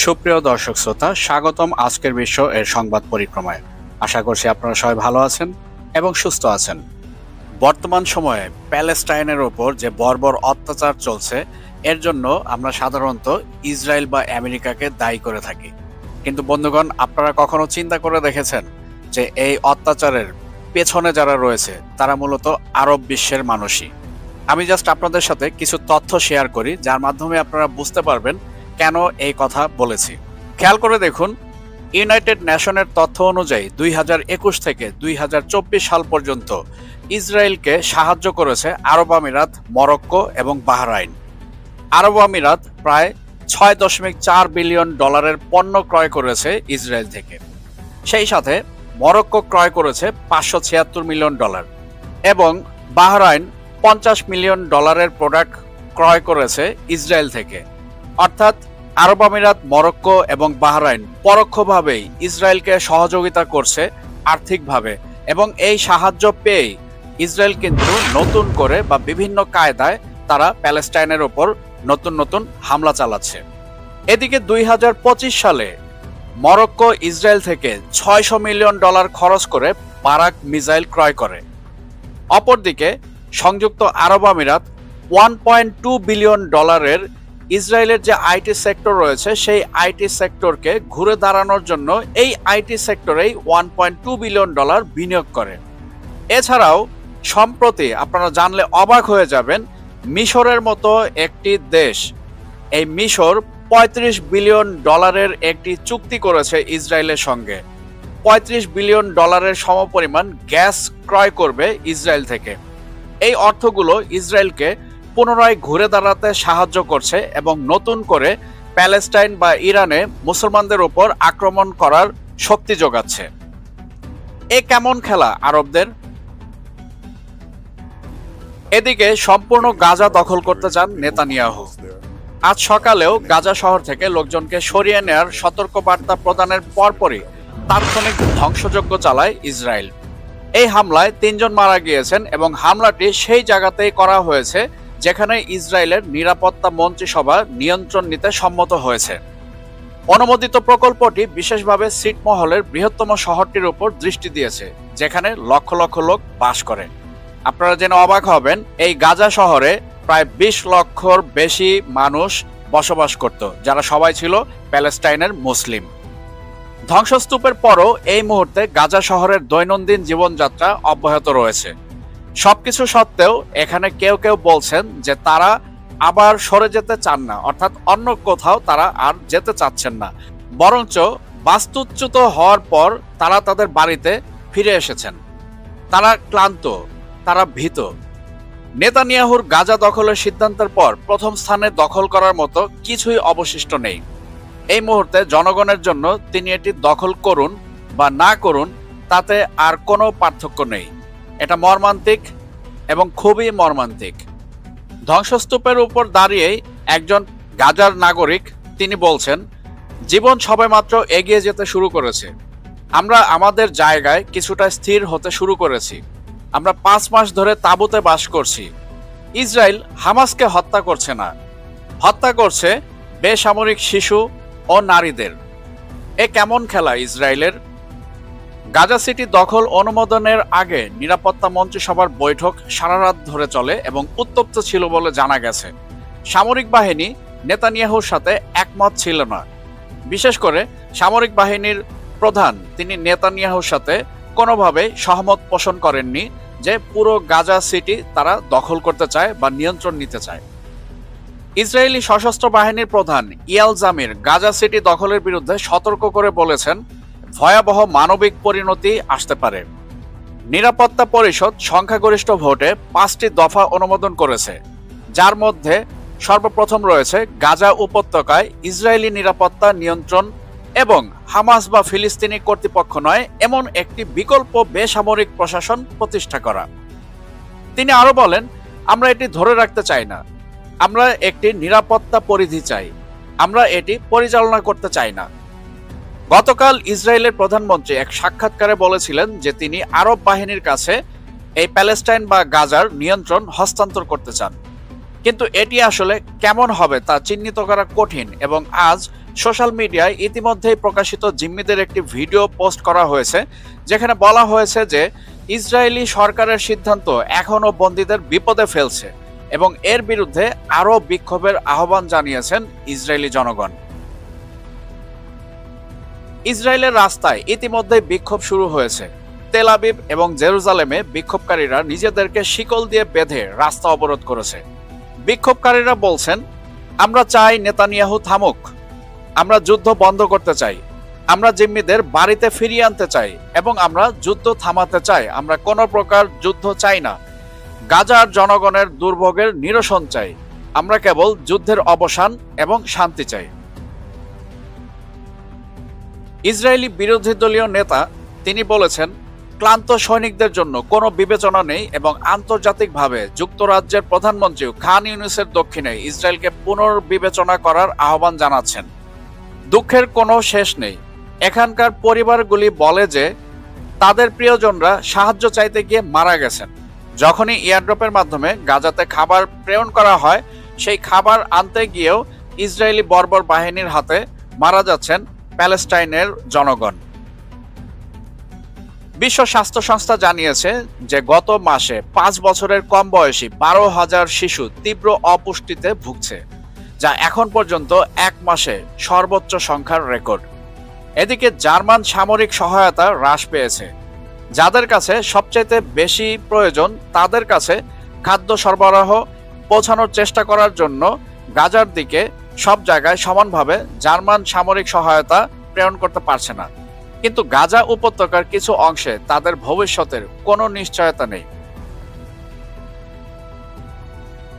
সুপ্রিয় দর্শক শ্রোতা, স্বাগতম আজকের বিশ্ব এর সংবাদ পরিক্রমায়। আশা করছি আপনারা সবাই ভালো আছেন এবং সুস্থ আছেন। বর্তমান সময়ে প্যালেস্টাইনের ওপর যে বর্বর অত্যাচার চলছে, এর জন্য আমরা সাধারণত ইসরায়েল বা আমেরিকাকে দায়ী করে থাকি। কিন্তু বন্ধুগণ, আপনারা কখনো চিন্তা করে দেখেছেন যে এই অত্যাচারের পেছনে যারা রয়েছে তারা মূলত আরব বিশ্বের মানুষই? আমি জাস্ট আপনাদের সাথে কিছু তথ্য শেয়ার করি, যার মাধ্যমে আপনারা বুঝতে পারবেন কেন এই কথা বলেছি। খেয়াল করে দেখুন, ইউনাইটেড নেশনের তথ্য অনুযায়ী 2021 থেকে 2024 সাল পর্যন্ত ইসরায়েলকে সাহায্য করেছে আরব আমিরাত, মরক্কো এবং বাহরাইন। আরব আমিরাত প্রায় $6.4 বিলিয়ন পণ্য ক্রয় করেছে ইসরায়েল থেকে। সেই সাথে মরক্কো ক্রয় করেছে $576 মিলিয়ন এবং বাহরাইন $50 মিলিয়ন প্রোডাক্ট ক্রয় করেছে ইসরায়েল থেকে। অর্থাৎ আরব আমিরাত, মরক্কো এবং বাহরাইন পরোক্ষভাবেই ইসরায়েলকে সহযোগিতা করছে আর্থিকভাবে, এবং এই সাহায্য পেয়েই ইসরায়েল কিন্তু নতুন করে বা বিভিন্ন কায়দায় তারা প্যালেস্টাইনের ওপর নতুন নতুন হামলা চালাচ্ছে। এদিকে 2025 সালে মরক্কো ইসরায়েল থেকে $600 মিলিয়ন খরচ করে বারাক মিসাইল ক্রয় করে। অপরদিকে সংযুক্ত আরব আমিরাত $1.2 বিলিয়ন ইসরায়েলের যে আইটি সেক্টর রয়েছে সেই আইটি সেক্টরকে ঘুরে দাঁড়ানোর জন্য এই আইটি সেক্টরেই $1.2 বিলিয়ন বিনিয়োগ করে। এছাড়াও সম্প্রতি আপনারা জানলে অবাক হয়ে যাবেন, মিশরের মতো একটি দেশ, এই মিশর $35 বিলিয়ন একটি চুক্তি করেছে ইসরায়েলের সঙ্গে। $35 বিলিয়ন সমপরিমাণ গ্যাস ক্রয় করবে ইসরায়েল থেকে। এই অর্থগুলো ইসরায়েলকে পুনরায় ঘুরে দাঁড়াতে সাহায্য করছে এবং নতুন করে প্যালেস্টাইন বা ইরানে মুসলমানদের উপর আক্রমণ করার শক্তি যোগাচ্ছে। এ কেমন খেলা আরবদের? এদিকে সম্পূর্ণ গাজা দখল করতে চান নেতানিয়াহু। আজ সকালেও গাজা শহর থেকে লোকজনকে সরিয়ে নেয়ার সতর্কবার্তা প্রদানের পরপরই তাৎক্ষণিক ধ্বংসযজ্ঞ চালায় ইসরায়েল। এই হামলায় 3 জন মারা গিয়েছেন এবং হামলাটি সেই জায়গাতেই করা হয়েছে যেখানে ইসরায়েলের নিরাপত্তা মন্ত্রিসভা নিয়ন্ত্রণ নিতে সম্মত হয়েছে। অনুমোদিত প্রকল্পটি বিশেষভাবে ছিটমহলের বৃহত্তম শহরটির উপর দৃষ্টি দিয়েছে, যেখানে লক্ষ লক্ষ লোক বাস করে। আপনারা জেনে অবাক হবেন, এই গাজা শহরে প্রায় 20 লক্ষর বেশি মানুষ বসবাস করত, যারা সবাই ছিল প্যালেস্টাইনের মুসলিম। ধ্বংসস্তূপের পরও এই মুহূর্তে গাজা শহরের দৈনন্দিন জীবনযাত্রা অব্যাহত রয়েছে। সবকিছু সত্ত্বেও এখানে কেউ কেউ বলছেন যে তারা আবার সরে যেতে চান না, অর্থাৎ অন্য কোথাও তারা আর যেতে চাচ্ছেন না, বরঞ্চ বাস্তুচ্যুত হওয়ার পর তারা তাদের বাড়িতে ফিরে এসেছেন। তারা ক্লান্ত, তারা ভীত। নেতানিয়াহুর গাজা দখলের সিদ্ধান্তের পর প্রথম স্থানে দখল করার মতো কিছুই অবশিষ্ট নেই। এই মুহূর্তে জনগণের জন্য তিনি এটি দখল করুন বা না করুন, তাতে আর কোনো পার্থক্য নেই। এটা মর্মান্তিক এবং খুবই মর্মান্তিক। ধ্বংসস্তূপের উপর দাঁড়িয়েই একজন গাজার নাগরিক তিনি বলছেন, জীবন সবেমাত্র এগিয়ে যেতে শুরু করেছে। আমরা আমাদের জায়গায় কিছুটা স্থির হতে শুরু করেছি। আমরা 5 মাস ধরে তাঁবুতে বাস করছি। ইসরায়েল হামাসকে হত্যা করছে না, হত্যা করছে বেসামরিক শিশু ও নারীদের। এ কেমন খেলা ইসরায়েলের? গাজা সিটি দখল অনুমোদনের আগে নিরাপত্তা মন্ত্রিসভার বৈঠক সারা রাত ধরে চলে এবং উত্তপ্ত ছিল বলে জানা গেছে। সামরিক বাহিনী নেতানিয়াহুর সাথে একমত ছিল না। বিশেষ করে সামরিক বাহিনীর প্রধান তিনি নেতানিয়াহুর সাথে কোনোভাবেই সহমত পোষণ করেননি যে পুরো গাজা সিটি তারা দখল করতে চায় বা নিয়ন্ত্রণ নিতে চায়। ইসরায়েলি সশস্ত্র বাহিনীর প্রধান ইয়াল জামির গাজা সিটি দখলের বিরুদ্ধে সতর্ক করে বলেছেন, ভয়াবহ মানবিক পরিণতি আসতে পারে। নিরাপত্তা পরিষদ সংখ্যাগরিষ্ঠ ভোটে 5টি দফা অনুমোদন করেছে, যার মধ্যে সর্বপ্রথম রয়েছে গাজা উপত্যকায় ইসরায়েলি নিরাপত্তা নিয়ন্ত্রণ এবং হামাস বা ফিলিস্তিনি কর্তৃপক্ষ নয় এমন একটি বিকল্প বেসামরিক প্রশাসন প্রতিষ্ঠা করা। তিনি আরো বলেন, আমরা এটি ধরে রাখতে চাই না, আমরা একটি নিরাপত্তা পরিধি চাই, আমরা এটি পরিচালনা করতে চাই না। গতকাল ইসরায়েলের প্রধানমন্ত্রী এক সাক্ষাৎকারে বলেছিলেন যে তিনি আরব বাহিনীর কাছে এই প্যালেস্টাইন বা গাজার নিয়ন্ত্রণ হস্তান্তর করতে চান। কিন্তু এটি আসলে কেমন হবে তা চিহ্নিত করা কঠিন এবং আজ সোশ্যাল মিডিয়ায় ইতিমধ্যেই প্রকাশিত জিম্মিদের একটি ভিডিও পোস্ট করা হয়েছে, যেখানে বলা হয়েছে যে ইসরায়েলি সরকারের সিদ্ধান্ত এখনও বন্দীদের বিপদে ফেলছে এবং এর বিরুদ্ধে আরও বিক্ষোভের আহ্বান জানিয়েছেন ইসরায়েলি জনগণ। ইসরায়েলের রাস্তায় ইতিমধ্যেই বিক্ষোভ শুরু হয়েছে। তেল আবিব এবং জেরুজালেমে বিক্ষোভকারীরা নিজেদেরকে শিকল দিয়ে বেঁধে রাস্তা অবরোধ করেছে। বিক্ষোভকারীরা বলছেন, আমরা চাই নেতানিয়াহু থামুক, আমরা যুদ্ধ বন্ধ করতে চাই, আমরা জিম্মিদের বাড়িতে ফিরিয়ে আনতে চাই এবং আমরা যুদ্ধ থামাতে চাই। আমরা কোনো প্রকার যুদ্ধ চাই না। গাজার জনগণের দুর্ভোগের নিরসন চাই। আমরা কেবল যুদ্ধের অবসান এবং শান্তি চাই। ইসরায়েলি বিরোধী দলীয় নেতা তিনি বলেছেন, ক্লান্ত সৈনিকদের জন্য কোনো বিবেচনা নেই এবং আন্তর্জাতিকভাবে যুক্তরাজ্যের প্রধানমন্ত্রী খান ইউনুসের দক্ষিণে ইসরায়েলকে পুনর্বিবেচনা করার আহ্বান জানাচ্ছেন। দুঃখের কোনো শেষ নেই। এখানকার পরিবারগুলি বলে যে তাদের প্রিয়জনরা সাহায্য চাইতে গিয়ে মারা গেছেন। যখনই এয়ারড্রপের মাধ্যমে গাজাতে খাবার প্রেরণ করা হয়, সেই খাবার আনতে গিয়েও ইসরায়েলি বর্বর বাহিনীর হাতে মারা যাচ্ছেন প্যালেস্টাইনের জনগণ। বিশ্ব স্বাস্থ্য সংস্থা জানিয়েছে যে গত মাসে 5 বছরের কম বয়সী 12,000 শিশু তীব্র অপুষ্টিতে ভুগছে, যা এখন পর্যন্ত এক মাসে সর্বোচ্চ সংখ্যার রেকর্ড। এদিকে জার্মান সামরিক সহায়তা হ্রাস পেয়েছে। যাদের কাছে সবচাইতে বেশি প্রয়োজন তাদের কাছে খাদ্য সরবরাহ পৌঁছানোর চেষ্টা করার জন্য গাজার দিকে সব জায়গায় সমানভাবে জার্মান সামরিক সহায়তা প্রেরণ করতে পারছে না। কিন্তু গাজা উপত্যকার কিছু অংশে তাদের ভবিষ্যতের কোনো নিশ্চয়তা নেই।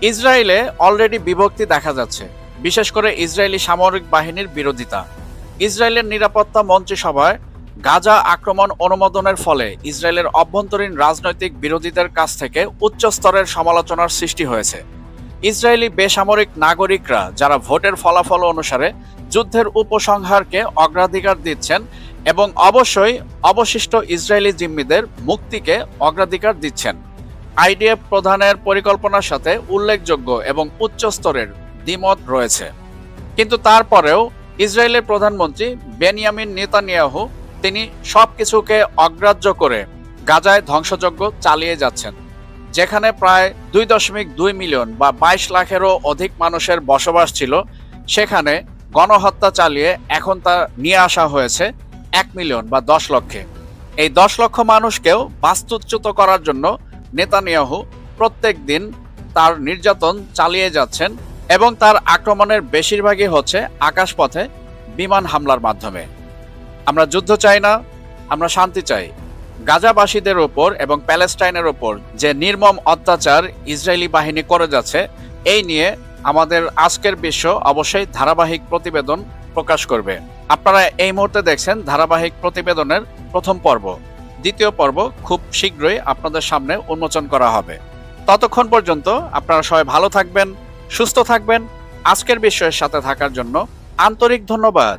ইসরায়েলে অলরেডি বিভক্তি দেখা যাচ্ছে, বিশেষ করে ইসরায়েলি সামরিক বাহিনীর বিরোধিতা। ইসরায়েলের নিরাপত্তা মন্ত্রিসভায় গাজা আক্রমণ অনুমোদনের ফলে ইসরায়েলের অভ্যন্তরীণ রাজনৈতিক বিরোধীদের কাছ থেকে উচ্চ স্তরের সমালোচনার সৃষ্টি হয়েছে। ইসরায়েলি বেসামরিক নাগরিকরা যারা ভোটের ফলাফল অনুসারে যুদ্ধের উপসংহারকে অগ্রাধিকার দিচ্ছেন এবং অবশ্যই অবশিষ্ট ইসরায়েলি জিম্মিদের মুক্তিকে অগ্রাধিকার দিচ্ছেন। আইডিএফ প্রধানের পরিকল্পনার সাথে উল্লেখযোগ্য এবং উচ্চ স্তরের দ্বিমত রয়েছে। কিন্তু তারপরেও ইসরায়েলের প্রধানমন্ত্রী বেনিয়ামিন নেতানিয়াহু তিনি সবকিছুকে অগ্রাহ্য করে গাজায় ধ্বংসযজ্ঞ চালিয়ে যাচ্ছেন। যেখানে প্রায় 2.2 মিলিয়ন বা 22 লাখেরও অধিক মানুষের বসবাস ছিল, সেখানে গণহত্যা চালিয়ে এখন তা নিয়ে আসা হয়েছে 1 মিলিয়ন বা 10 লক্ষে। এই 10 লক্ষ মানুষকেও বাস্তুচ্যুত করার জন্য নেতানিয়াহু প্রত্যেক দিন তার নির্যাতন চালিয়ে যাচ্ছেন এবং তার আক্রমণের বেশিরভাগই হচ্ছে আকাশপথে বিমান হামলার মাধ্যমে। আমরা যুদ্ধ চাই না, আমরা শান্তি চাই। গাজাবাসীদের ওপর এবং প্যালেস্টাইনের ওপর যে নির্মম অত্যাচার ইসরায়েলি বাহিনী করে যাচ্ছে, এই নিয়ে আমাদের আজকের বিশ্ব অবশ্যই ধারাবাহিক প্রতিবেদন প্রকাশ করবে। আপনারা এই মুহূর্তে দেখছেন ধারাবাহিক প্রতিবেদনের প্রথম পর্ব। দ্বিতীয় পর্ব খুব শীঘ্রই আপনাদের সামনে উন্মোচন করা হবে। ততক্ষণ পর্যন্ত আপনারা সবাই ভালো থাকবেন, সুস্থ থাকবেন। আজকের বিশ্বের সাথে থাকার জন্য আন্তরিক ধন্যবাদ।